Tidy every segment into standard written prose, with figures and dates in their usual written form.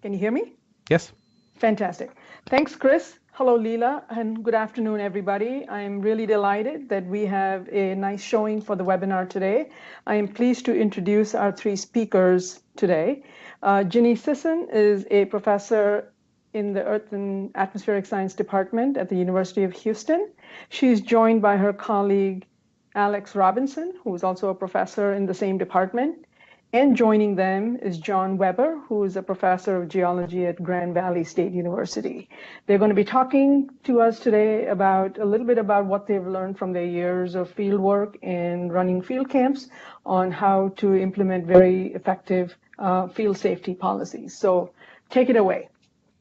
Can you hear me? Yes. Fantastic. Thanks, Chris. Hello, Leela, and good afternoon, everybody. I'm really delighted that we have a nice showing for the webinar today. I am pleased to introduce our three speakers today. Ginny Sisson is a professor in the Earth and Atmospheric Science Department at the University of Houston. She's joined by her colleague, Alex Robinson, who is also a professor in the same department. And joining them is John Weber, who is a professor of geology at Grand Valley State University. They're going to be talking to us today about a little bit about what they've learned from their years of field work and running field camps on how to implement very effective field safety policies. So take it away.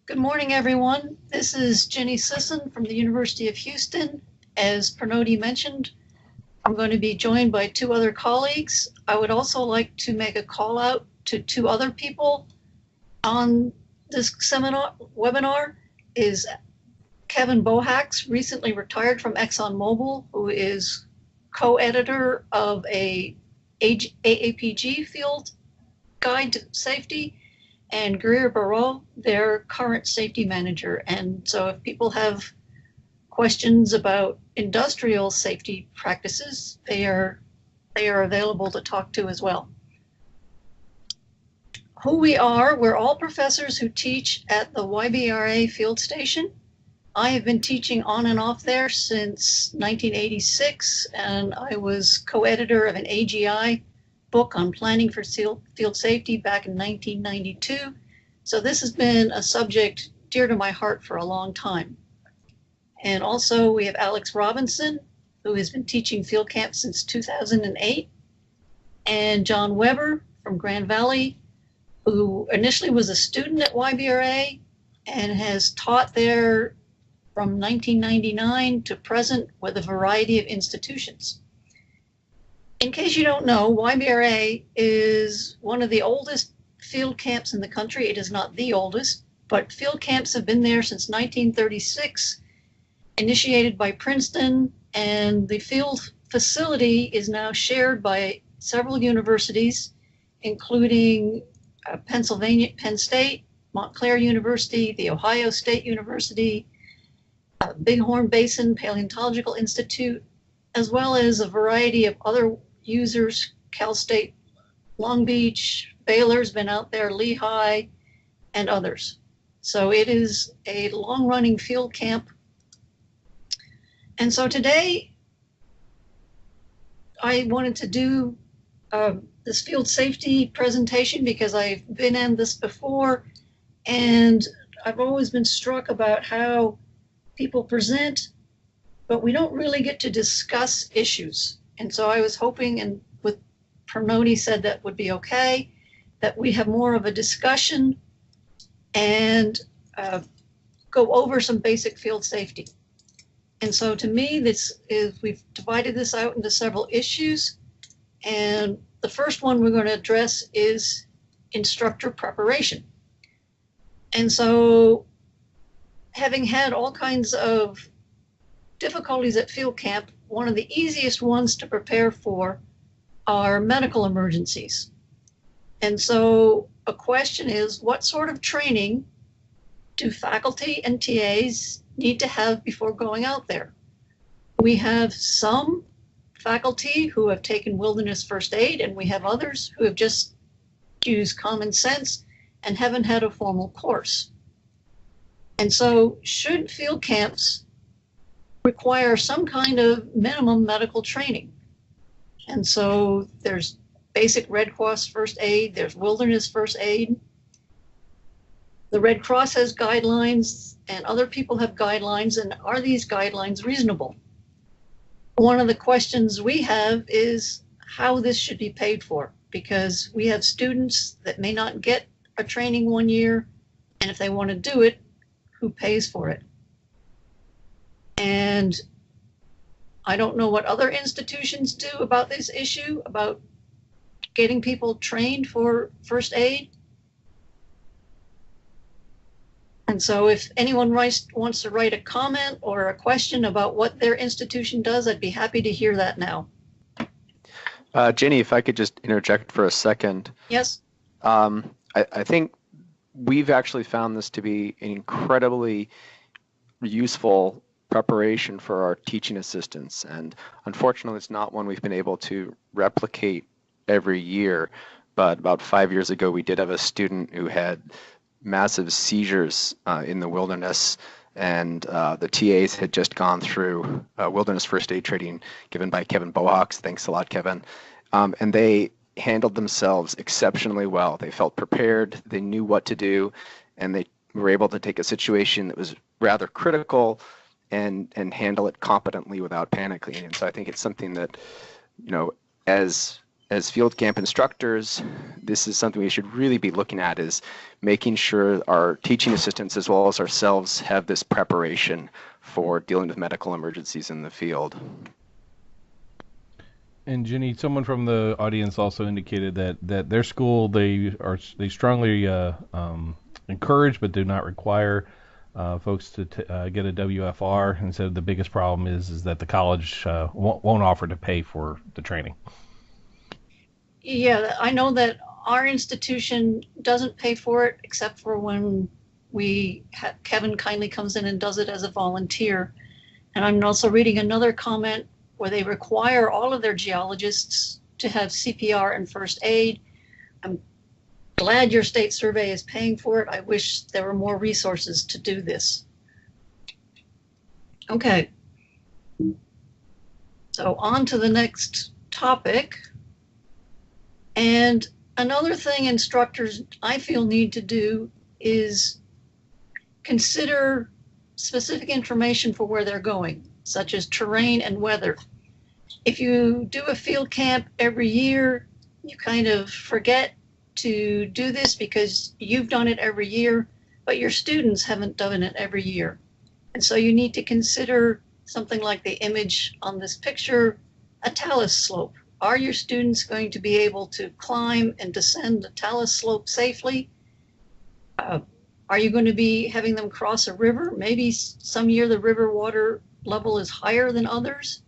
Good morning, everyone. This is Ginny Sisson from the University of Houston. As Pranoti mentioned, I'm going to be joined by two other colleagues. I would also like to make a call out to two other people on this webinar is Kevin Bohax, recently retired from ExxonMobil, who is co-editor of a AAPG field guide to safety, and Greer Barreau, their current safety manager. And so if people have questions about industrial safety practices, they are available to talk to as well. Who we are, we're all professors who teach at the YBRA field station. I have been teaching on and off there since 1986, and I was co-editor of an AGI book on planning for field safety back in 1992. So this has been a subject dear to my heart for a long time. And also we have Alex Robinson, who has been teaching field camp since 2008, and John Weber from Grand Valley, who initially was a student at YBRA and has taught there from 1999 to present with a variety of institutions. In case you don't know, YBRA is one of the oldest field camps in the country. It is not the oldest, but field camps have been there since 1936. Initiated by Princeton, and the field facility is now shared by several universities, including Pennsylvania, Penn State, Montclair University, the Ohio State University, Bighorn Basin Paleontological Institute, as well as a variety of other users, Cal State, Long Beach, Baylor's been out there, Lehigh, and others. So it is a long-running field camp. And so today, I wanted to do this field safety presentation because I've been in this before, and I've always been struck about how people present, but we don't really get to discuss issues. And so I was hoping, and with Pranoti said that would be okay, that we have more of a discussion and go over some basic field safety. And so to me, we've divided this out into several issues. And the first one we're going to address is instructor preparation. And so having had all kinds of difficulties at field camp, one of the easiest ones to prepare for are medical emergencies. And so a question is, what sort of training do faculty and TAs need to have before going out there? We have some faculty who have taken wilderness first aid, and we have others who have just used common sense and haven't had a formal course. And so should field camps require some kind of minimum medical training? And so there's basic Red Cross first aid, there's wilderness first aid. The Red Cross has guidelines and other people have guidelines, and are these guidelines reasonable? One of the questions we have is how this should be paid for, because we have students that may not get a training 1 year, and if they want to do it, who pays for it? And I don't know what other institutions do about this issue, about getting people trained for first aid. And so if anyone wants to write a comment or a question about what their institution does, I'd be happy to hear that now. Jenny, if I could just interject for a second. Yes. I think we've actually found this to be an incredibly useful preparation for our teaching assistants. And unfortunately, it's not one we've been able to replicate every year. But about 5 years ago, we did have a student who had massive seizures in the wilderness, and the TAs had just gone through wilderness first aid training given by Kevin Bohawks. Thanks a lot, Kevin. And they handled themselves exceptionally well. They felt prepared, they knew what to do, and they were able to take a situation that was rather critical and handle it competently without panicking. And so I think it's something that, as field camp instructors, this is something we should really be looking at, is making sure our teaching assistants as well as ourselves have this preparation for dealing with medical emergencies in the field. And Jenny, someone from the audience also indicated that their school, they strongly encourage but do not require folks to get a WFR, and said the biggest problem is that the college won't offer to pay for the training. Yeah, I know that our institution doesn't pay for it except for when Kevin kindly comes in and does it as a volunteer. And I'm also reading another comment where they require all of their geologists to have CPR and first aid. I'm glad your state survey is paying for it. I wish there were more resources to do this. Okay. So on to the next topic. And another thing instructors, I feel, need to do is consider specific information for where they're going, such as terrain and weather. If you do a field camp every year, you kind of forget to do this because you've done it every year, but your students haven't done it every year. And so you need to consider something like the image on this picture, a talus slope. Are your students going to be able to climb and descend the talus slope safely? Are you going to be having them cross a river? Maybe some year the river water level is higher than others.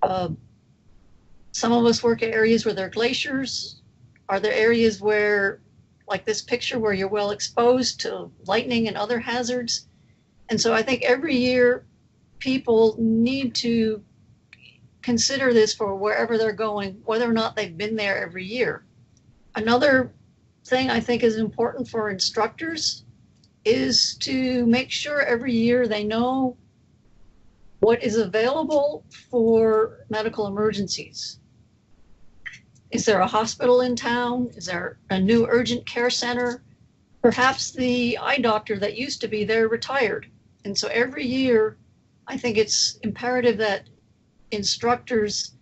Some of us work at areas where there are glaciers. Are there areas where, like this picture, where you're well exposed to lightning and other hazards? And so I think every year people need to consider this for wherever they're going, whether or not they've been there every year. Another thing I think is important for instructors is to make sure every year they know what is available for medical emergencies. Is there a hospital in town? Is there a new urgent care center? Perhaps the eye doctor that used to be there retired. And so every year, I think it's imperative that instructors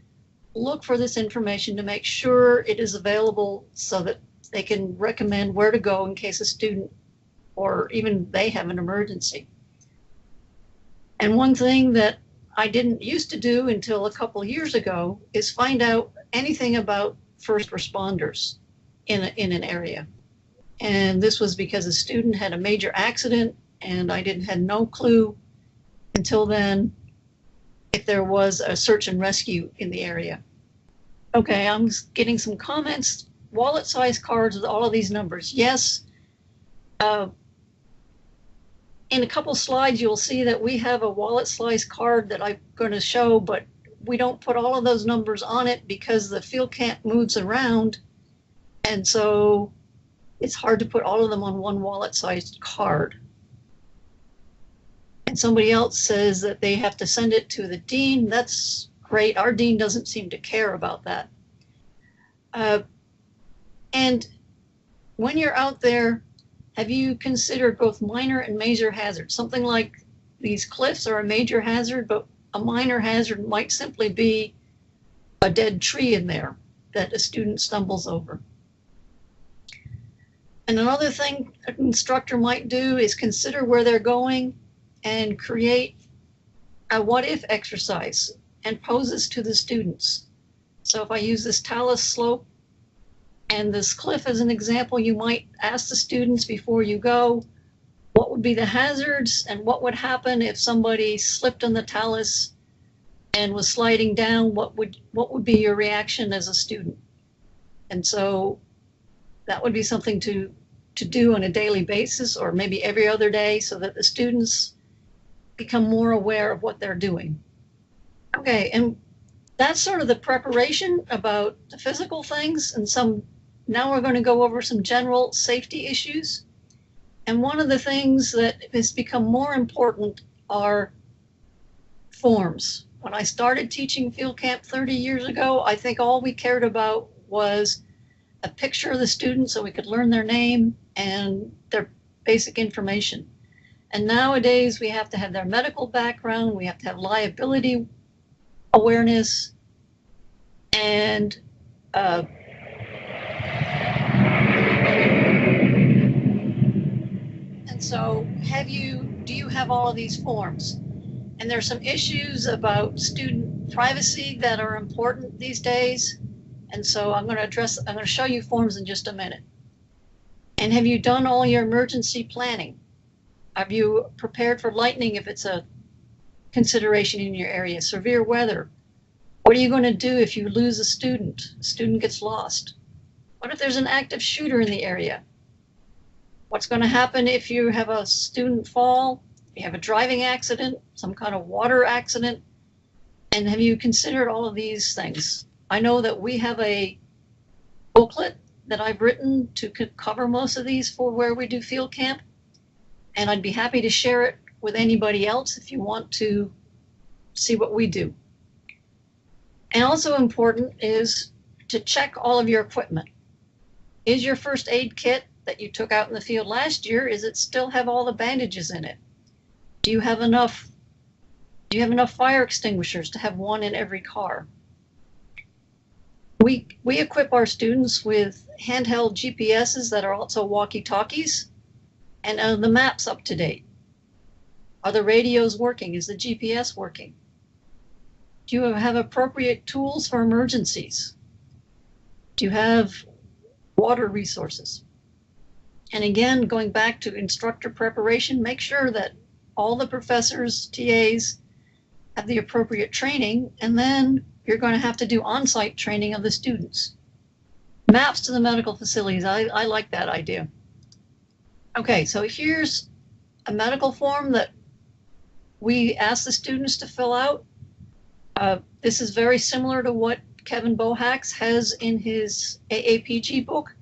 look for this information to make sure it is available so that they can recommend where to go in case a student or even they have an emergency. And one thing that I didn't used to do until a couple of years ago is find out anything about first responders in an area. And this was because a student had a major accident and I had no clue until then if there was a search and rescue in the area. Okay, I'm getting some comments. Wallet size cards with all of these numbers. Yes. In a couple slides, you'll see that we have a wallet size card that I'm going to show, but we don't put all of those numbers on it because the field camp moves around. And so it's hard to put all of them on one wallet sized card. And somebody else says that they have to send it to the dean. That's great. Our dean doesn't seem to care about that. And when you're out there, have you considered both minor and major hazards? Something like these cliffs are a major hazard, but a minor hazard might simply be a dead tree in there that a student stumbles over. And another thing an instructor might do is consider where they're going and create a what if exercise and poses to the students. So if I use this talus slope and this cliff as an example, you might ask the students before you go, what would be the hazards and what would happen if somebody slipped on the talus and was sliding down? What would be your reaction as a student? And so that would be something to to do on a daily basis or maybe every other day so that the students become more aware of what they're doing. Okay, and that's sort of the preparation about the physical things and now we're going to go over some general safety issues. And one of the things that has become more important are forms. When I started teaching field camp 30 years ago, I think all we cared about was a picture of the student so we could learn their name and their basic information. And nowadays we have to have their medical background, we have to have liability awareness, and so do you have all of these forms? And there's some issues about student privacy that are important these days. And so I'm going to show you forms in just a minute. And have you done all your emergency planning? Have you prepared for lightning if it's a consideration in your area? Severe weather? What are you going to do if you lose a student? A student gets lost. What if there's an active shooter in the area? What's going to happen if you have a student fall, if you have a driving accident, some kind of water accident? And have you considered all of these things? I know that we have a booklet that I've written to cover most of these for where we do field camp. And I'd be happy to share it with anybody else if you want to see what we do. And also important is to check all of your equipment. Is your first aid kit that you took out in the field last year, is it still have all the bandages in it? Do you have enough fire extinguishers to have one in every car? We equip our students with handheld GPSs that are also walkie-talkies, and are the maps up to date? Are the radios working? Is the GPS working? Do you have appropriate tools for emergencies? Do you have water resources? And again, going back to instructor preparation, make sure that all the professors, TAs, have the appropriate training, and then you're going to have to do on-site training of the students. Maps to the medical facilities, I like that idea. Okay, so here's a medical form that we ask the students to fill out. This is very similar to what Kevin Bohax has in his AAPG book,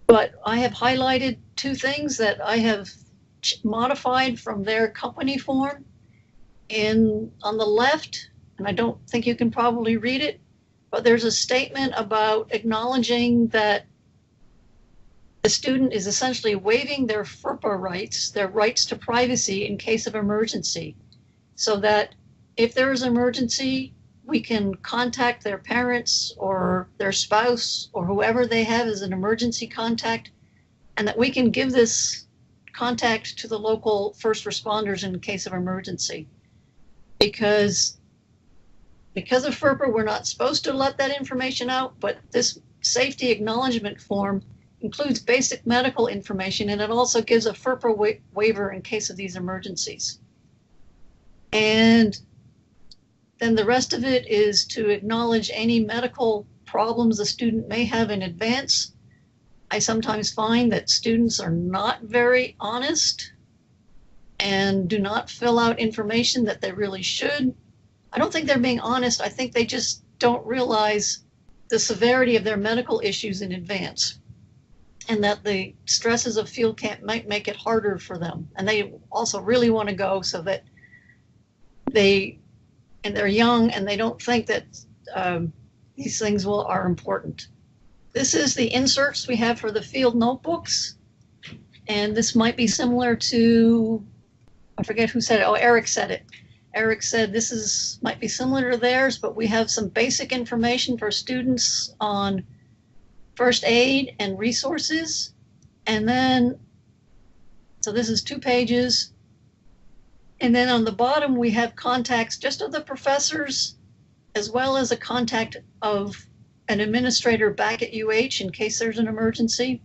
but I have highlighted two things that I have modified from their company form. On the left, and I don't think you can probably read it, but there's a statement about acknowledging that the student is essentially waiving their FERPA rights, their rights to privacy in case of emergency, so that if there is an emergency, we can contact their parents or their spouse or whoever they have as an emergency contact, and that we can give this contact to the local first responders in case of emergency. Because of FERPA, we're not supposed to let that information out, but this safety acknowledgement form includes basic medical information, and it also gives a FERPA waiver in case of these emergencies. And then the rest of it is to acknowledge any medical problems a student may have in advance. I sometimes find that students are not very honest and do not fill out information that they really should. I don't think they're being honest. I think they just don't realize the severity of their medical issues in advance, and that the stresses of field camp might make it harder for them. And they also really want to go so that they're young and they don't think that these things are important. This is the inserts we have for the field notebooks. And this might be similar to, I forget who said it. Oh, Eric said it. Eric said this might be similar to theirs, but we have some basic information for students on first aid and resources. And then, so this is 2 pages. And then on the bottom, we have contacts just of the professors, as well as a contact of an administrator back at UH in case there's an emergency.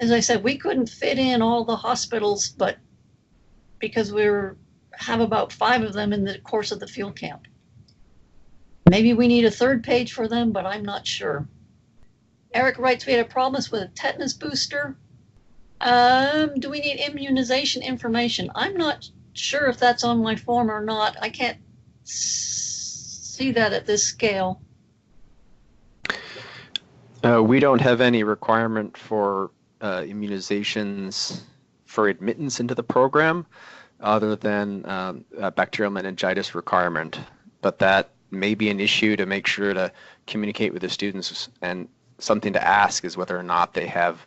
As I said, we couldn't fit in all the hospitals, but because we have about 5 of them in the course of the field camp. Maybe we need a 3rd page for them, but I'm not sure. Eric writes, we had a problem with a tetanus booster. Do we need immunization information? I'm not sure if that's on my form or not. I can't see that at this scale. We don't have any requirement for immunizations for admittance into the program other than a bacterial meningitis requirement. But that may be an issue to make sure to communicate with the students, and something to ask is whether or not they have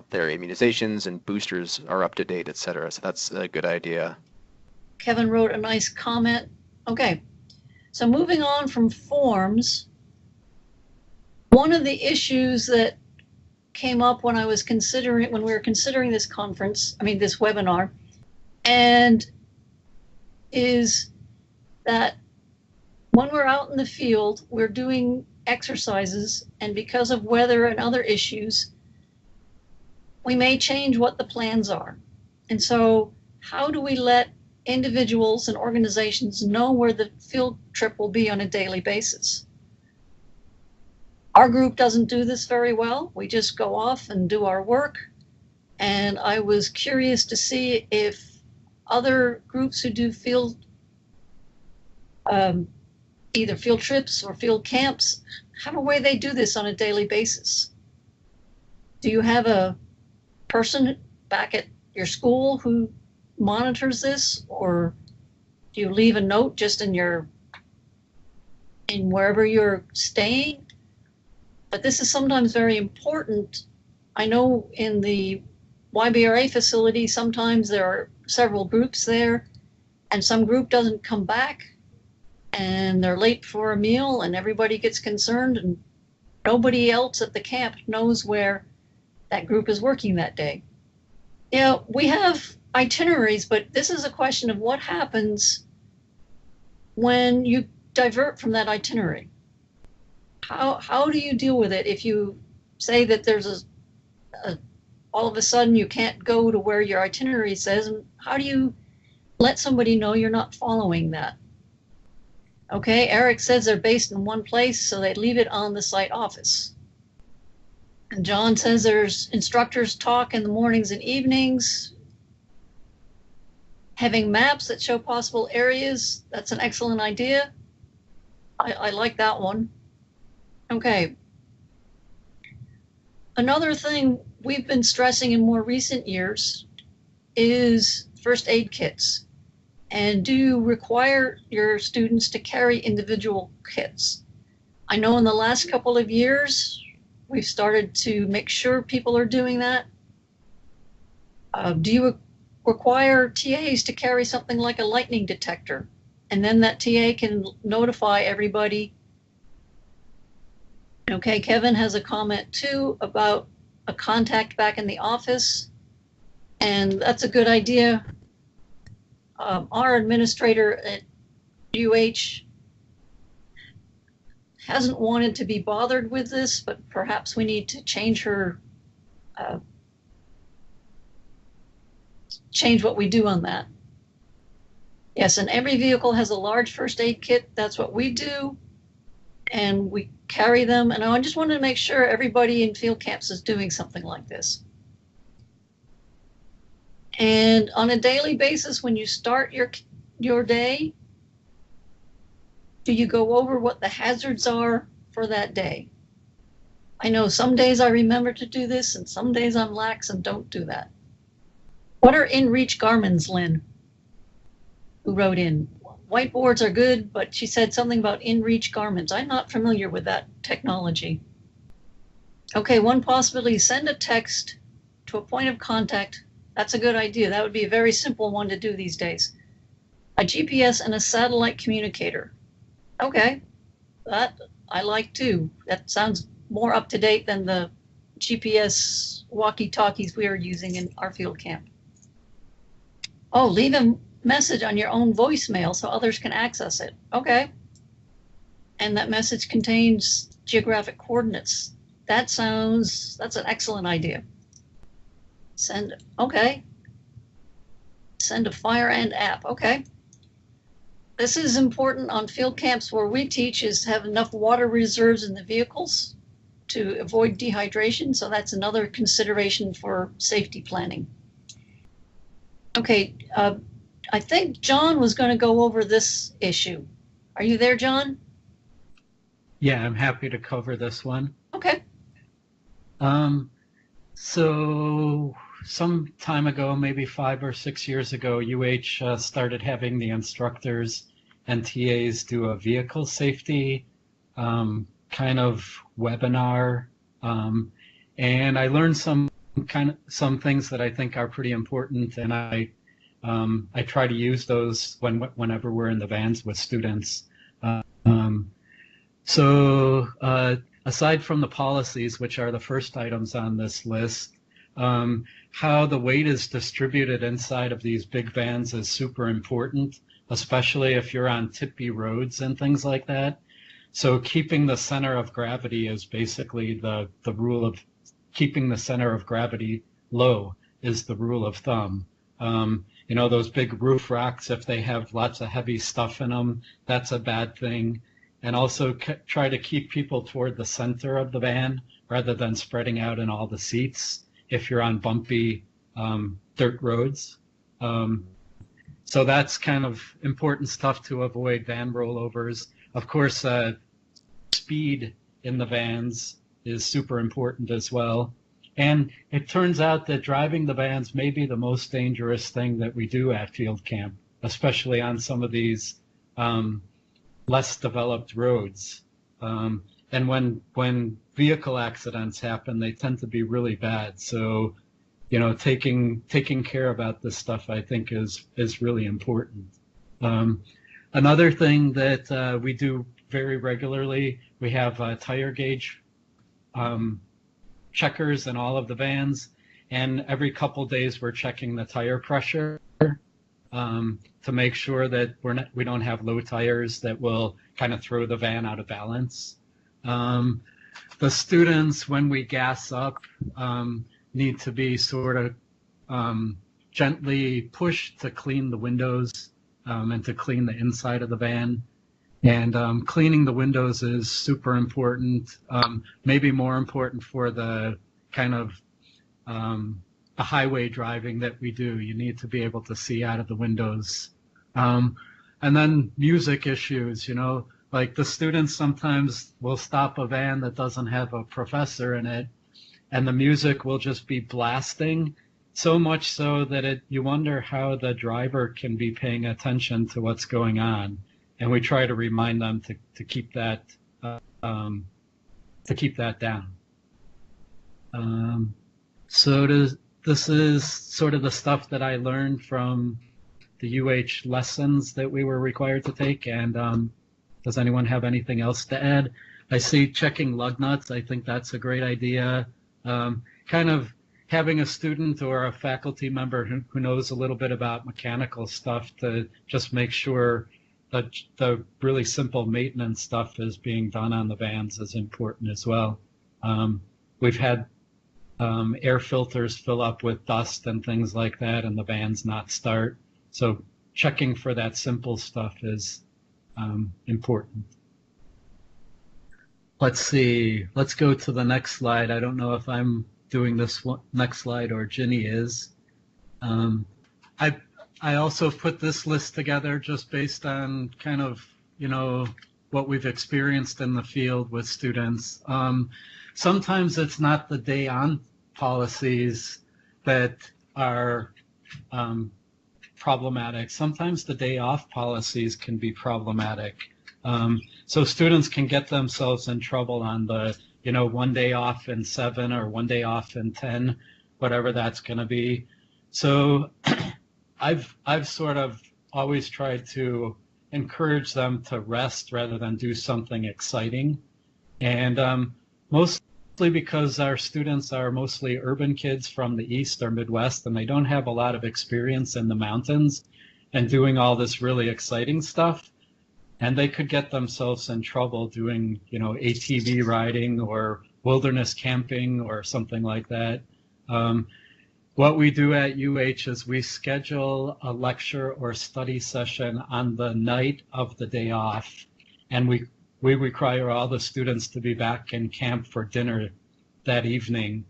their immunizations and boosters are up to date, et cetera. So that's a good idea. Kevin wrote a nice comment. Okay, so moving on from forms, one of the issues that came up when we were considering this this webinar, and is that when we're out in the field, we're doing exercises, and because of weather and other issues, we may change what the plans are. And so how do we let individuals and organizations know where the field trip will be on a daily basis? Our group doesn't do this very well. We just go off and do our work. And I was curious to see if other groups who do field, either field trips or field camps, have a way they do this on a daily basis. Do you have a person back at your school who monitors this, or do you leave a note just in wherever you're staying? But this is sometimes very important. I know in the YBRA facility, sometimes there are several groups there, and some group doesn't come back, and they're late for a meal, and everybody gets concerned, and nobody else at the camp knows where that group is working that day. Yeah, we have itineraries, but this is a question of what happens when you divert from that itinerary. How do you deal with it if you say that there's all of a sudden you can't go to where your itinerary says, and how do you let somebody know you're not following that? Okay, Eric says they're based in one place, so they leave it on the site office. And John says there's instructors talk in the mornings and evenings. Having maps that show possible areas, that's an excellent idea. I like that one. Okay. Another thing we've been stressing in more recent years is first aid kits. And do you require your students to carry individual kits? I know in the last couple of years, we've started to make sure people are doing that. Do you require TAs to carry something like a lightning detector? And then that TA can notify everybody. Okay, Kevin has a comment too about a contact back in the office. And that's a good idea. Our administrator at UH hasn't wanted to be bothered with this, but perhaps we need to change what we do on that. Yes, and every vehicle has a large first aid kit. That's what we do, and we carry them. And I just wanted to make sure everybody in field camps is doing something like this. And on a daily basis, when you start your day, do you go over what the hazards are for that day? I know some days I remember to do this, and some days I'm lax and don't do that. What are in-reach Garmins, Lynn? Who wrote in? Whiteboards are good, but she said something about in-reach Garmins. I'm not familiar with that technology. Okay, one possibility, send a text to a point of contact. That's a good idea. That would be a very simple one to do these days. A GPS and a satellite communicator. Okay, that I like too. That sounds more up to date than the GPS walkie-talkies we are using in our field camp. Oh, leave a message on your own voicemail so others can access it. Okay. And that message contains geographic coordinates. That's an excellent idea. Send a fire and app. Okay. This is important on field camps where we teach, is to have enough water reserves in the vehicles. to avoid dehydration. So that's another consideration for safety planning. Okay, I think John was going to go over this issue. Are you there, John? Yeah, I'm happy to cover this one. Okay. So some time ago, maybe 5 or 6 years ago, UH started having the instructors and TAs do a vehicle safety kind of webinar, and I learned some things that I think are pretty important, and I try to use those whenever we're in the vans with students. Aside from the policies, which are the first items on this list, how the weight is distributed inside of these big vans is super important, especially if you're on tippy roads and things like that. So keeping the center of gravity is basically the rule of keeping the center of gravity low is the rule of thumb. You know, those big roof racks, if they have lots of heavy stuff in them, that's a bad thing. And also try to keep people toward the center of the van rather than spreading out in all the seats if you're on bumpy dirt roads. So that's kind of important stuff to avoid van rollovers. Of course, speed in the vans is super important as well. And it turns out that driving the vans may be the most dangerous thing that we do at field camp, especially on some of these less developed roads. And when vehicle accidents happen, they tend to be really bad. So, you know, taking care about this stuff, I think, is really important. Another thing that we do very regularly, we have tire gauge checkers in all of the vans, and every couple days we're checking the tire pressure to make sure that we don't have low tires that will kind of throw the van out of balance. The students, when we gas up, need to be sort of gently pushed to clean the windows and to clean the inside of the van. And cleaning the windows is super important, maybe more important for the kind of the highway driving that we do. You need to be able to see out of the windows. And then music issues, you know, like the students sometimes will stop a van that doesn't have a professor in it, and the music will just be blasting, so much so that you wonder how the driver can be paying attention to what's going on. And we try to remind them to keep that down. This is sort of the stuff that I learned from the UH lessons that we were required to take. And does anyone have anything else to add? I see checking lug nuts. I think that's a great idea. Kind of having a student or a faculty member who knows a little bit about mechanical stuff to just make sure that the really simple maintenance stuff is being done on the vans is important as well. We've had air filters fill up with dust and things like that, and the vans not start. So checking for that simple stuff is important. Let's see. Let's go to the next slide. I don't know if I'm doing this next slide or Ginny is. I also put this list together just based on kind of, you know, what we've experienced in the field with students. Sometimes it's not the day on policies that are problematic. Sometimes the day off policies can be problematic. So students can get themselves in trouble on the, you know, 1 day off in 7 or 1 day off in 10, whatever that's going to be. So I've sort of always tried to encourage them to rest rather than do something exciting. And mostly because our students are mostly urban kids from the East or Midwest, and they don't have a lot of experience in the mountains and doing all this really exciting stuff. And they could get themselves in trouble doing, you know, ATV riding or wilderness camping or something like that. What we do at UH is we schedule a lecture or study session on the night of the day off, and we require all the students to be back in camp for dinner that evening,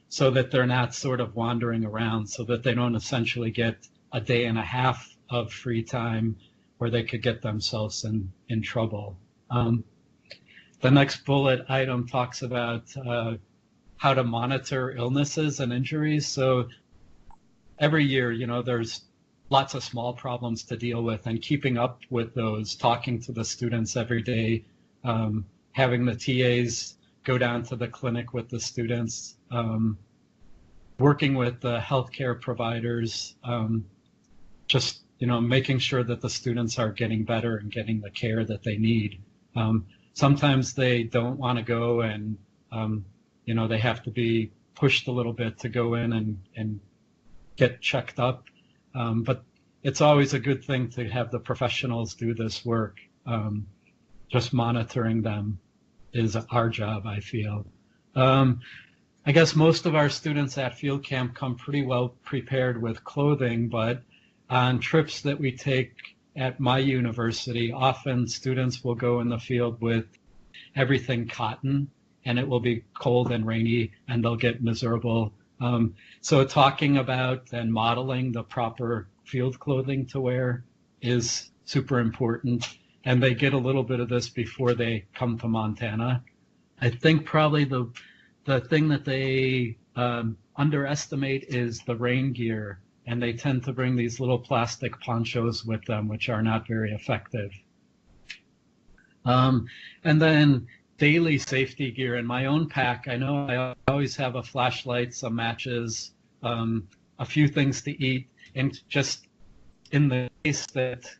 so that they're not sort of wandering around, so that they don't essentially get a day and a half of free time where they could get themselves in trouble. The next bullet item talks about how to monitor illnesses and injuries. So every year, there's lots of small problems to deal with, and keeping up with those, talking to the students every day, having the TAs go down to the clinic with the students, working with the healthcare providers, just making sure that the students are getting better and getting the care that they need. Sometimes they don't want to go, and they have to be pushed a little bit to go in and get checked up. But it's always a good thing to have the professionals do this work. Just monitoring them is our job, I feel. I guess most of our students at field camp come pretty well prepared with clothing, but on trips that we take at my university, often students will go in the field with everything cotton, and it will be cold and rainy, and they'll get miserable. So talking about and modeling the proper field clothing to wear is super important, and they get a little bit of this before they come to Montana. I think probably the thing that they underestimate is the rain gear, and they tend to bring these little plastic ponchos with them, which are not very effective. And then daily safety gear. In my own pack, I know I always have a flashlight, some matches, a few things to eat, and just in the case that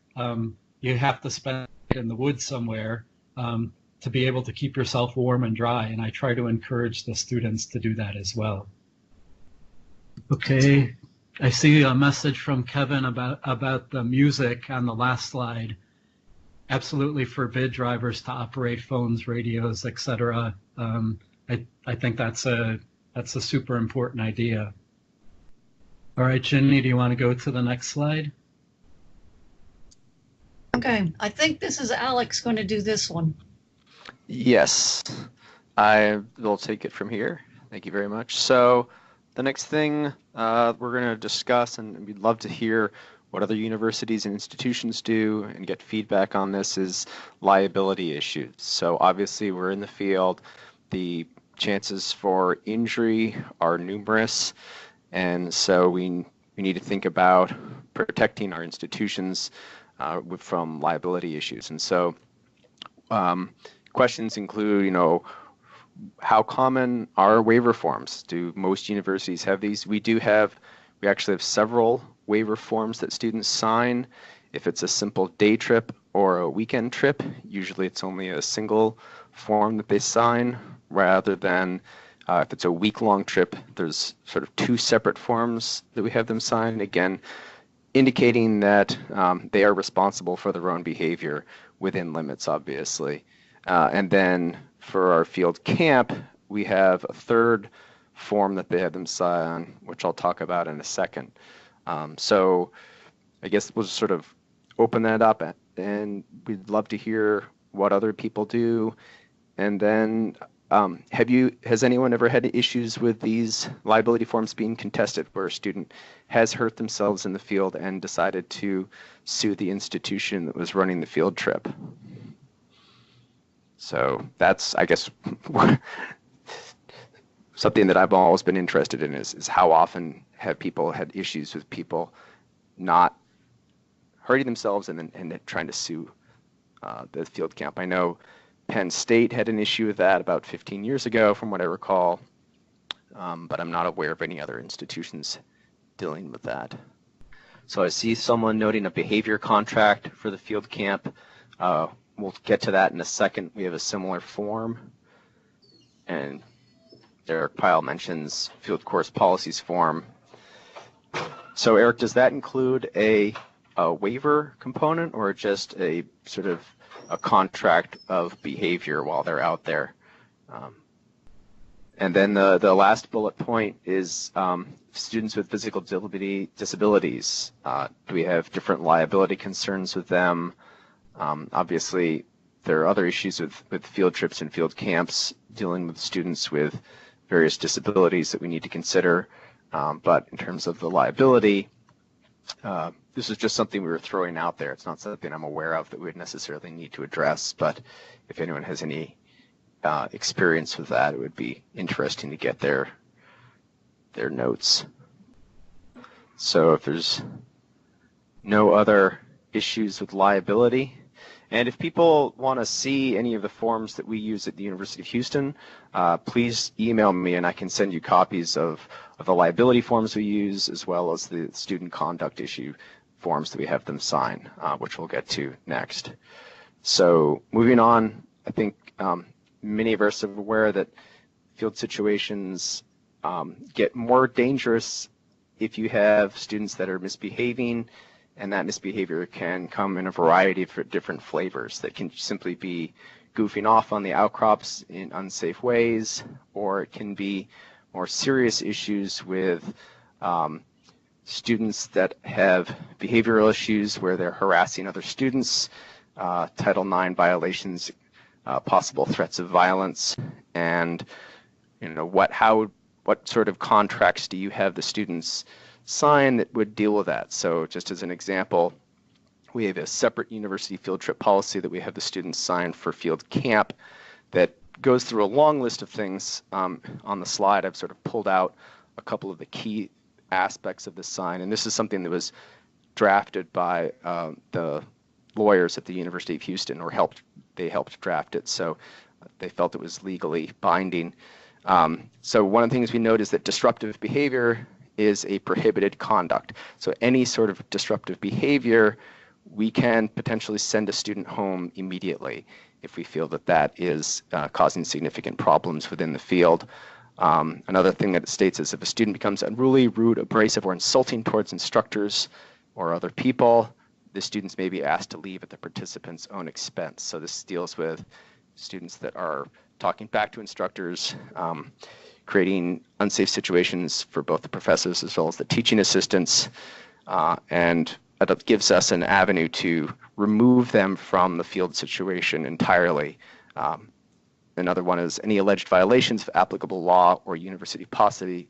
you have to spend it in the woods somewhere, to be able to keep yourself warm and dry. And I try to encourage the students to do that as well. Okay, I see a message from Kevin about the music on the last slide. Absolutely forbid drivers to operate phones, radios, etc. I think that's a super important idea. All right, Ginny, do you want to go to the next slide? Okay, I think this is Alex going to do this one. Yes, I will take it from here. Thank you very much. So the next thing we're going to discuss, and we'd love to hear what other universities and institutions do and get feedback on this, is liability issues. So obviously we're in the field. The chances for injury are numerous, and so we need to think about protecting our institutions from liability issues. And so questions include, how common are waiver forms? Do most universities have these? We actually have several waiver forms that students sign. If it's a simple day trip or a weekend trip, usually it's only a single form that they sign, rather than if it's a week-long trip, there's sort of two separate forms that we have them sign, again, indicating that they are responsible for their own behavior within limits, obviously. And then for our field camp, we have a third form that they have them sign, which I'll talk about in a second. So I guess we'll just sort of open that up, and we'd love to hear what other people do. And then has anyone ever had issues with these liability forms being contested, where a student has hurt themselves in the field and decided to sue the institution that was running the field trip? So that's, I guess, something that I've always been interested in is how often have people had issues with people not hurting themselves and then trying to sue the field camp. I know Penn State had an issue with that about 15 years ago, from what I recall, but I'm not aware of any other institutions dealing with that. So I see someone noting a behavior contract for the field camp. We'll get to that in a second. We have a similar form, and Eric Pyle mentions field course policies form. So Eric, does that include a waiver component, or just a sort of a contract of behavior while they're out there? And then the last bullet point is students with physical disabilities. Do we have different liability concerns with them? Obviously, there are other issues with field trips and field camps, dealing with students with various disabilities that we need to consider. But in terms of the liability, this is just something we were throwing out there. It's not something I'm aware of that we would necessarily need to address, but if anyone has any experience with that, it would be interesting to get their notes. So if there's no other issues with liability, and if people want to see any of the forms that we use at the University of Houston, please email me and I can send you copies of the liability forms we use, as well as the student conduct issue forms that we have them sign, which we'll get to next. So moving on, I think many of us are aware that field situations get more dangerous if you have students that are misbehaving, and that misbehavior can come in a variety of different flavors that can simply be goofing off on the outcrops in unsafe ways, or it can be more serious issues with students that have behavioral issues where they're harassing other students, Title IX violations, possible threats of violence, and what sort of contracts do you have the students sign that would deal with that? So just as an example, we have a separate university field trip policy that we have the students sign for field camp that goes through a long list of things. On the slide, I've sort of pulled out a couple of the key aspects of the sign, and this is something that was drafted by the lawyers at the University of Houston, or they helped draft it, so they felt it was legally binding. So one of the things we note is that disruptive behavior is a prohibited conduct. So any sort of disruptive behavior, we can potentially send a student home immediately if we feel that that is causing significant problems within the field. Another thing that it states is if a student becomes unruly, rude, abrasive, or insulting towards instructors or other people, the students may be asked to leave at the participant's own expense. So this deals with students that are talking back to instructors, creating unsafe situations for both the professors as well as the teaching assistants, and it gives us an avenue to remove them from the field situation entirely. Another one is any alleged violations of applicable law or university policy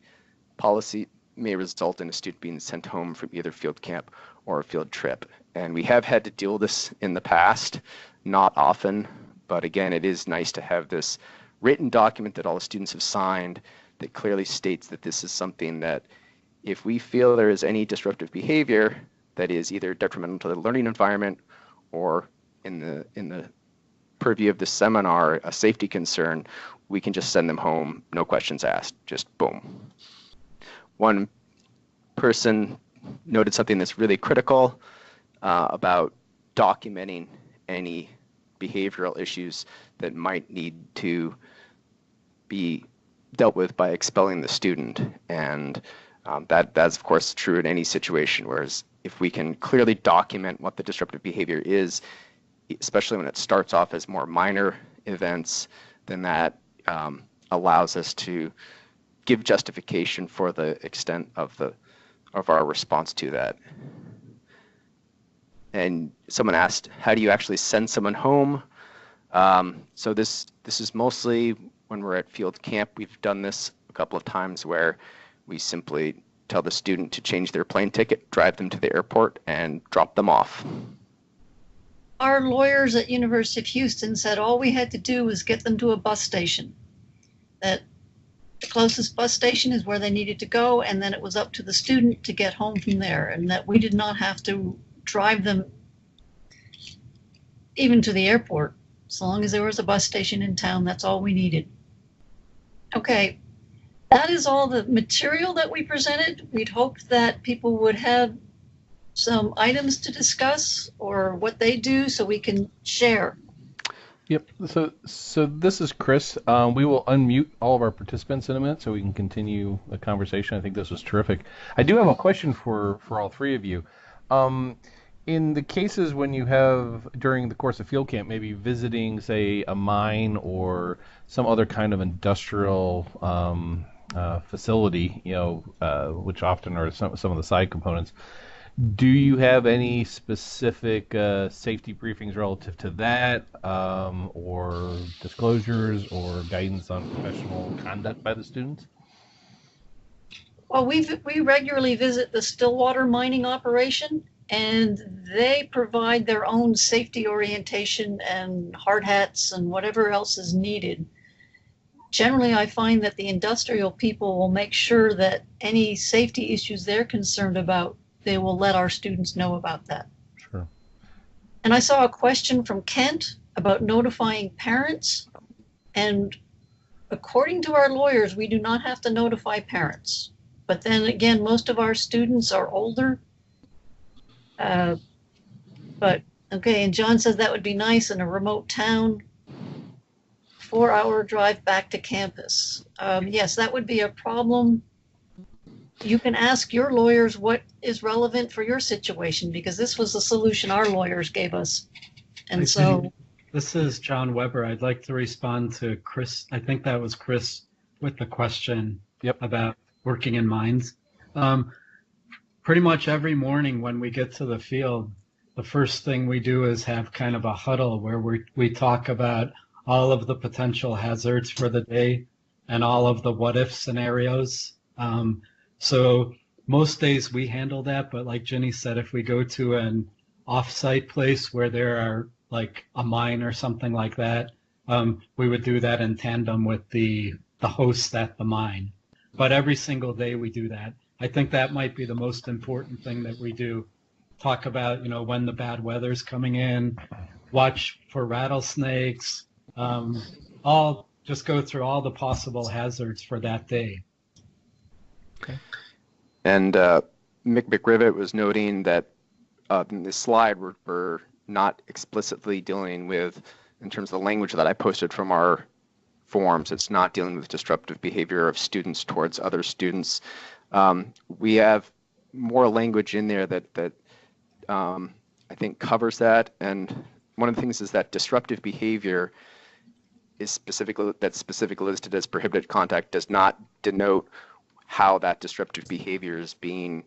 may result in a student being sent home from either field camp or a field trip. And we have had to deal with this in the past, not often, but again, it is nice to have this written document that all the students have signed that clearly states that this is something that if we feel there is any disruptive behavior that is either detrimental to the learning environment or in the purview of the seminar, a safety concern, we can just send them home, no questions asked, just boom. One person noted something that's really critical about documenting any behavioral issues that might need to be dealt with by expelling the student, and that's of course true in any situation, whereas if we can clearly document what the disruptive behavior is, especially when it starts off as more minor events, then that allows us to give justification for the extent of our response to that. And someone asked, how do you actually send someone home? So this is mostly when we're at field camp. We've done this a couple of times where we simply tell the student to change their plane ticket, drive them to the airport, and drop them off. Our lawyers at University of Houston said all we had to do was get them to a bus station. That the closest bus station is where they needed to go, and then it was up to the student to get home from there, and that we did not have to drive them even to the airport. As long as there was a bus station in town, that's all we needed. Okay, that is all the material that we presented. We'd hoped that people would have some items to discuss or what they do so we can share. Yep. So this is Chris. We will unmute all of our participants in a minute so we can continue the conversation. I think this was terrific. I do have a question for all three of you. In the cases when you have, during the course of field camp, maybe visiting, say, a mine or some other kind of industrial facility, which often are some of the side components, Do you have any specific safety briefings relative to that, or disclosures or guidance on professional conduct by the students? Well, we regularly visit the Stillwater mining operation, and they provide their own safety orientation and hard hats and whatever else is needed. Generally, I find that the industrial people will make sure that any safety issues they're concerned about, they will let our students know about that. Sure. And I saw a question from Kent about notifying parents, and according to our lawyers, we do not have to notify parents. But then again, most of our students are older. But okay, and John says that would be nice in a remote town. 4-hour drive back to campus. Yes, that would be a problem. You can ask your lawyers what is relevant for your situation, because this was the solution our lawyers gave us. And so this is John Weber. I'd like to respond to Chris. I think that was Chris with the question about working in mines. Pretty much every morning when we get to the field, the first thing we do is have kind of a huddle where we talk about all of the potential hazards for the day and all of the what if scenarios. So most days we handle that, but like Jenny said, if we go to an off-site place where there are like a mine or something like that, we would do that in tandem with the host at the mine. But every single day we do that. I think that might be the most important thing that we do. Talk about, when the bad weather's coming in, watch for rattlesnakes, just go through all the possible hazards for that day. Okay. And Mick McRivet was noting that in this slide we're not explicitly dealing with, in terms of the language that I posted from our forms, it's not dealing with disruptive behavior of students towards other students. We have more language in there that I think covers that. And one of the things is that disruptive behavior is specifically listed as prohibited contact does not denote how that disruptive behavior is being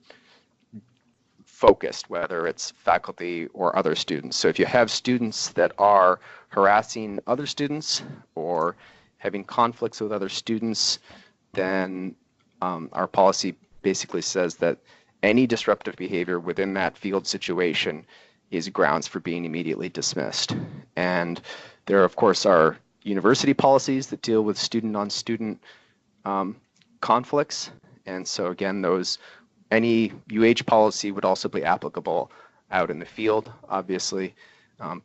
focused, whether it's faculty or other students. So if you have students that are harassing other students or having conflicts with other students, then our policy basically says that any disruptive behavior within that field situation is grounds for being immediately dismissed. And there, of course, are university policies that deal with student-on-student conflicts. And so again, any UH policy would also be applicable out in the field, obviously.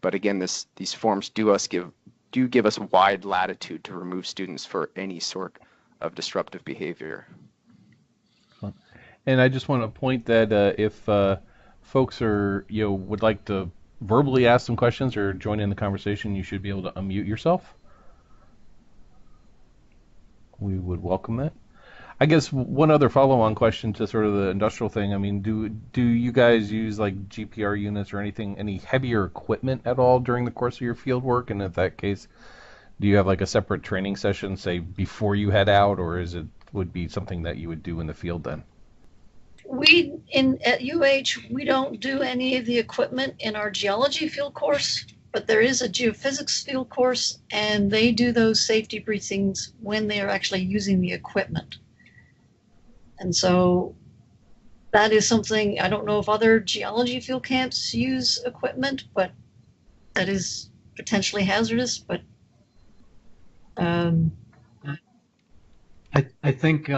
But again, these forms do give us wide latitude to remove students for any sort of disruptive behavior. And I just want to point that if folks are would like to verbally ask some questions or join in the conversation, you should be able to unmute yourself. We would welcome that. I guess one other follow-on question to sort of the industrial thing. I mean, do you guys use like GPR units or any heavier equipment at all during the course of your field work? And in that case, do you have like a separate training session, say, before you head out, or would be something that you would do in the field then? At UH, we don't do any of the equipment in our geology field course, but there is a geophysics field course, and they do those safety briefings when they are actually using the equipment. And so that is something, I don't know if other geology field camps use equipment, but that is potentially hazardous. But I think,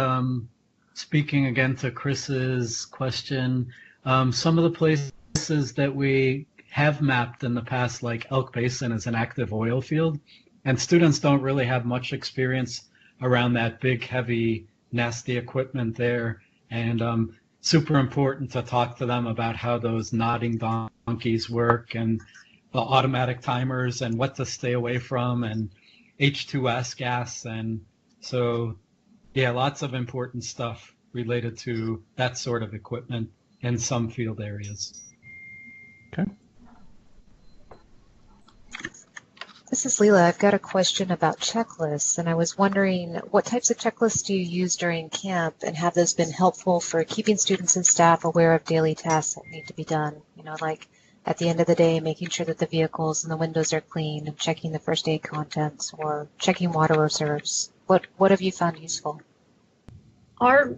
speaking again to Chris's question, some of the places that we have mapped in the past, like Elk Basin, is an active oil field, and students don't really have much experience around that big, heavy, nasty equipment there. And super important to talk to them about how those nodding donkeys work and the automatic timers and what to stay away from and H2S gas. And so, yeah, lots of important stuff related to that sort of equipment in some field areas. Okay. This is Leela. I've got a question about checklists, and I was wondering what types of checklists do you use during camp, and have those been helpful for keeping students and staff aware of daily tasks that need to be done? You know, like at the end of the day, making sure that the vehicles and the windows are clean, and checking the first aid contents, or checking water reserves. What have you found useful? Our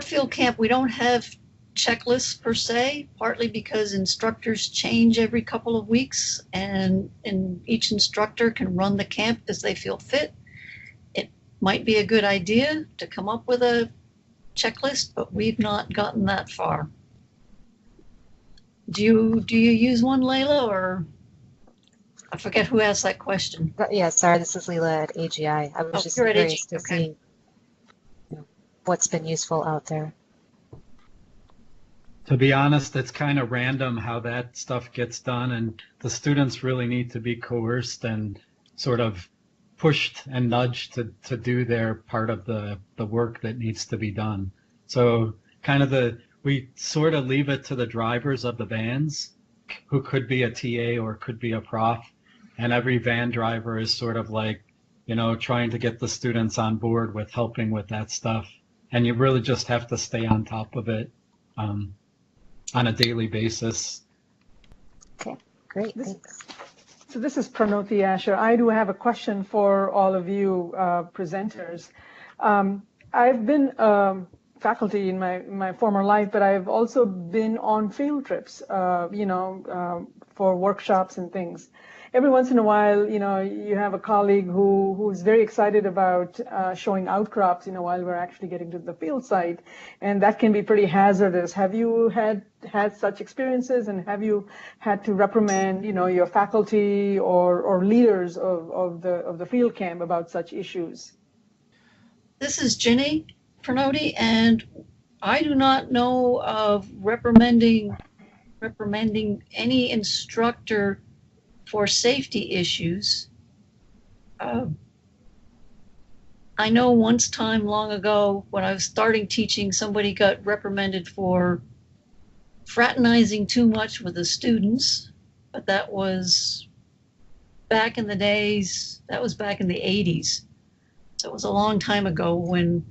field camp, we don't have checklists per se, partly because instructors change every couple of weeks, and each instructor can run the camp as they feel fit. It might be a good idea to come up with a checklist, but we've not gotten that far. Do you use one, Layla, or I forget who asked that question? Yeah, sorry, this is Leela at AGI. I was just curious to see what's been useful out there. To be honest, it's kind of random how that stuff gets done, and the students really need to be coerced and sort of pushed and nudged to do their part of the work that needs to be done. So we sort of leave it to the drivers of the vans, who could be a TA or could be a prof, and every van driver is sort of like, trying to get the students on board with helping with that stuff. And you really just have to stay on top of it on a daily basis. Okay, great, thanks. So this is Pranoti Asher. I do have a question for all of you presenters. I've been faculty in my former life, but I've also been on field trips, for workshops and things. Every once in a while, you have a colleague who's very excited about showing outcrops, while we're actually getting to the field site, and that can be pretty hazardous. Have you had such experiences, and have you had to reprimand, your faculty or leaders of the field camp about such issues? This is Ginny Pranoti, and I do not know of reprimanding any instructor for safety issues. I know once time long ago when I was starting teaching, somebody got reprimanded for fraternizing too much with the students, but that was back in the days, that was back in the 80s. So it was a long time ago when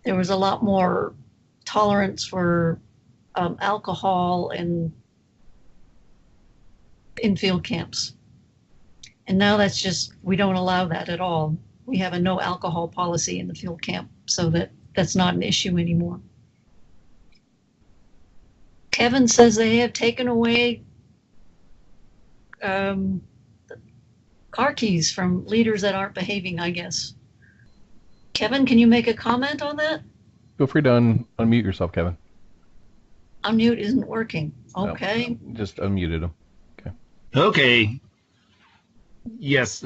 there was a lot more tolerance for alcohol and in field camps. And now we don't allow that at all. We have a no alcohol policy in the field camp, so that's not an issue anymore. Kevin says they have taken away car keys from leaders that aren't behaving, I guess. Kevin, can you make a comment on that? Feel free to unmute yourself, Kevin. Unmute isn't working. Okay. No, just unmuted him. Okay. Yes,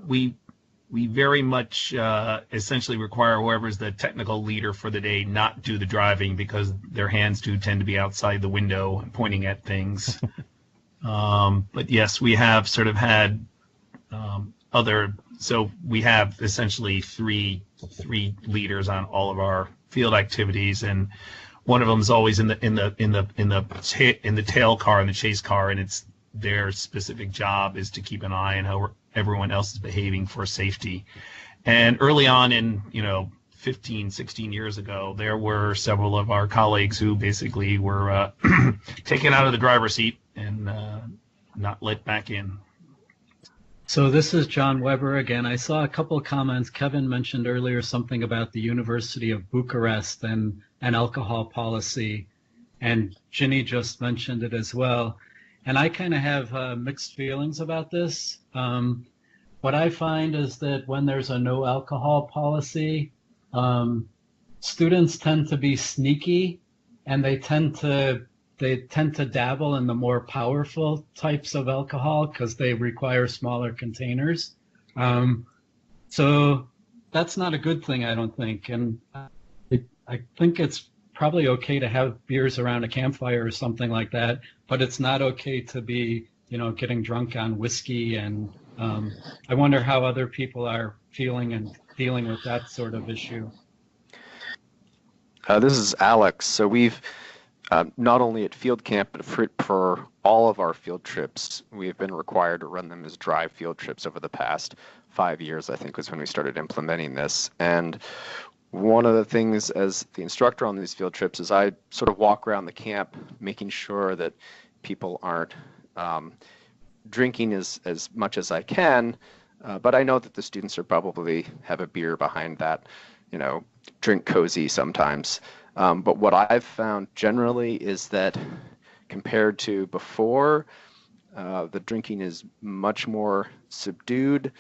we very much essentially require whoever's the technical leader for the day not do the driving, because their hands do tend to be outside the window and pointing at things. But yes, we have sort of had so we have essentially three leaders on all of our field activities, and one of them is always in the tail car, in the chase car, and it's their specific job is to keep an eye on how everyone else is behaving for safety. And early on in 15, 16 years ago, there were several of our colleagues who basically were taken out of the driver's seat and not let back in. So this is John Weber again. I saw a couple of comments. Kevin mentioned earlier something about the University of Bucharest and an alcohol policy, and Ginny just mentioned it as well. And I kind of have mixed feelings about this. What I find is that when there's a no alcohol policy, students tend to be sneaky, and they tend to dabble in the more powerful types of alcohol because they require smaller containers. So that's not a good thing, I don't think. And I think it's probably okay to have beers around a campfire or something like that, but it's not okay to be, getting drunk on whiskey. And I wonder how other people are feeling and dealing with that sort of issue. This is Alex. So we've not only at field camp, but for all of our field trips, we've been required to run them as dry field trips over the past 5 years, I think was when we started implementing this. And one of the things as the instructor on these field trips is I sort of walk around the camp making sure that people aren't drinking as much as I can, but I know that the students are probably have a beer behind that, drink cozy sometimes. But what I've found generally is that compared to before, the drinking is much more subdued.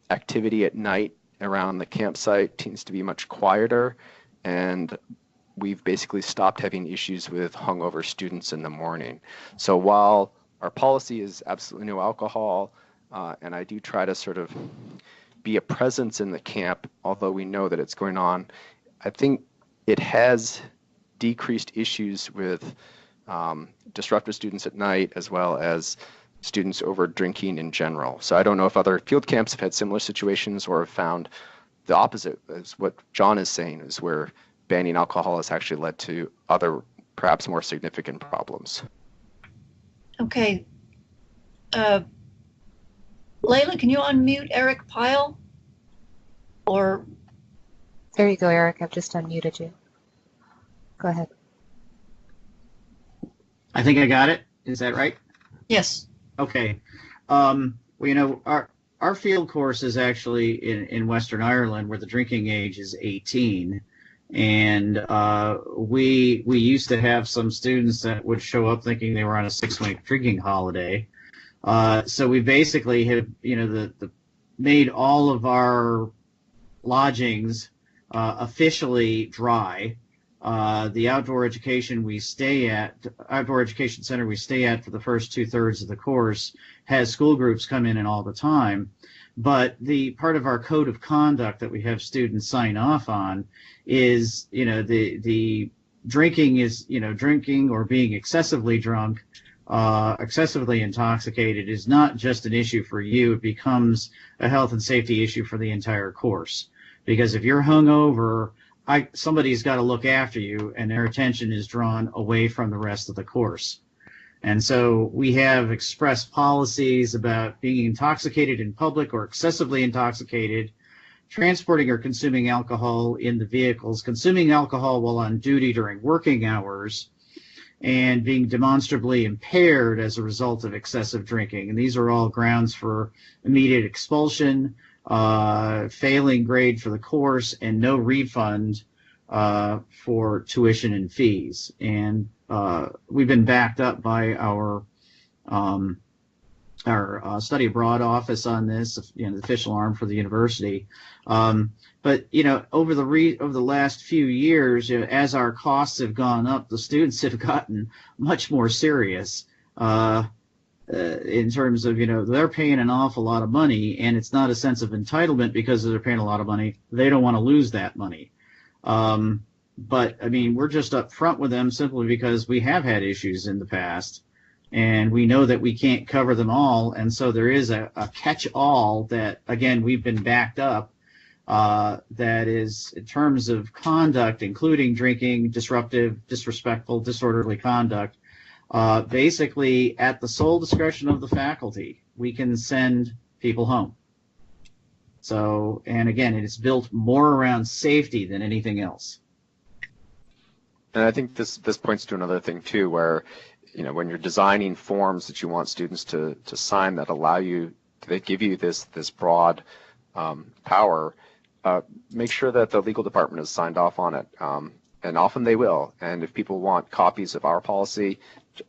Activity at night around the campsite tends to be much quieter, and we've basically stopped having issues with hungover students in the morning. So while our policy is absolutely no alcohol, and I do try to sort of be a presence in the camp, although we know that it's going on, I think it has decreased issues with disruptive students at night as well as students over drinking in general. So I don't know if other field camps have had similar situations or have found the opposite, as what John is saying, is where banning alcohol has actually led to other, perhaps more significant problems. Okay. Layla, can you unmute Eric Pyle? Or There you go, Eric. I've just unmuted you. Go ahead. I think I got it. Is that right? yes. Okay. Well, our field course is actually in Western Ireland, where the drinking age is 18, and we used to have some students that would show up thinking they were on a 6-week drinking holiday. So we basically have made all of our lodgings officially dry. The outdoor education center we stay at for the first 2/3 of the course has school groups come in and all the time. But the part of our code of conduct that we have students sign off on is, the drinking is, drinking or being excessively drunk, excessively intoxicated is not just an issue for you. It becomes a health and safety issue for the entire course. Because if you're hungover, somebody's got to look after you, and their attention is drawn away from the rest of the course. And so we have express policies about being intoxicated in public or excessively intoxicated, transporting or consuming alcohol in the vehicles, consuming alcohol while on duty during working hours, and being demonstrably impaired as a result of excessive drinking. And these are all grounds for immediate expulsion, failing grade for the course, and no refund for tuition and fees. And we've been backed up by our study abroad office on this, the official arm for the university. But over the last few years, as our costs have gone up, the students have gotten much more serious. In terms of, they're paying an awful lot of money, and it's not a sense of entitlement because they're paying a lot of money. They don't want to lose that money. But I mean, we're just up front with them simply because we have had issues in the past, and we know that we can't cover them all. And so there is a catch-all that, again, we've been backed up, that is in terms of conduct, including drinking, disruptive, disrespectful, disorderly conduct. Basically, at the sole discretion of the faculty, we can send people home. So, and again, it is built more around safety than anything else. And I think this points to another thing too, where, when you're designing forms that you want students to sign that allow you, that give you this broad power, make sure that the legal department has signed off on it. And often they will. And if people want copies of our policy,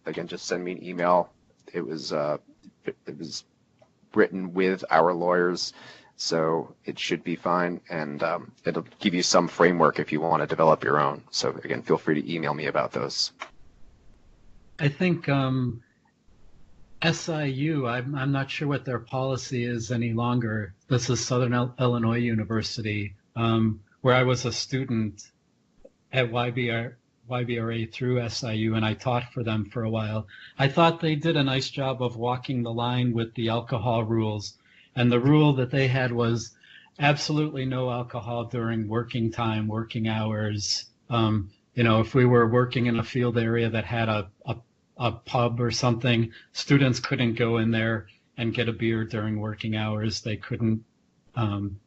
again, just send me an email. It was written with our lawyers, so it should be fine. And it'll give you some framework if you want to develop your own. So again, feel free to email me about those. I think SIU, I'm not sure what their policy is any longer. This is Southern Illinois University, where I was a student at YBRA through SIU, and I taught for them for a while. I thought they did a nice job of walking the line with the alcohol rules. And the rule that they had was absolutely no alcohol during working time, working hours. if we were working in a field area that had a pub or something, students couldn't go in there and get a beer during working hours. They couldn't,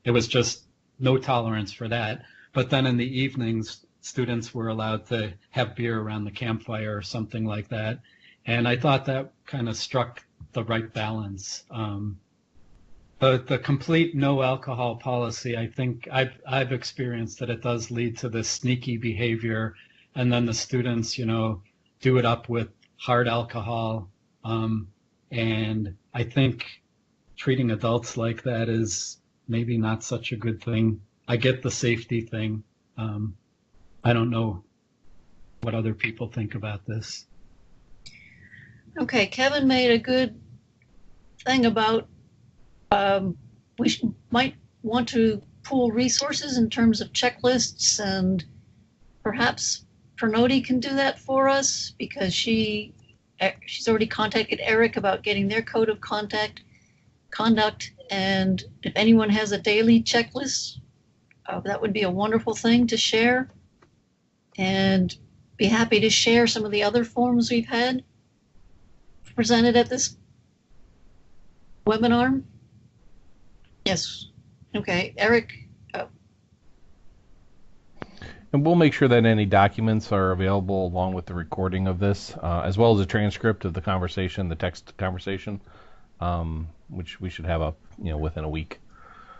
it was just no tolerance for that. But then in the evenings, students were allowed to have beer around the campfire or something like that. And I thought that kind of struck the right balance. The complete no alcohol policy, I think I've experienced that it does lead to this sneaky behavior, and then the students, do it up with hard alcohol. And I think treating adults like that is maybe not such a good thing. I get the safety thing. I don't know what other people think about this. Okay, Kevin made a good thing about might want to pool resources in terms of checklists, and perhaps Pranoti can do that for us because she's already contacted Eric about getting their code of conduct. And if anyone has a daily checklist, that would be a wonderful thing to share. And be happy to share some of the other forms we've had presented at this webinar. Yes. Okay, Eric. And we'll make sure that any documents are available along with the recording of this, as well as a transcript of the conversation, the text conversation, which we should have up, within a week.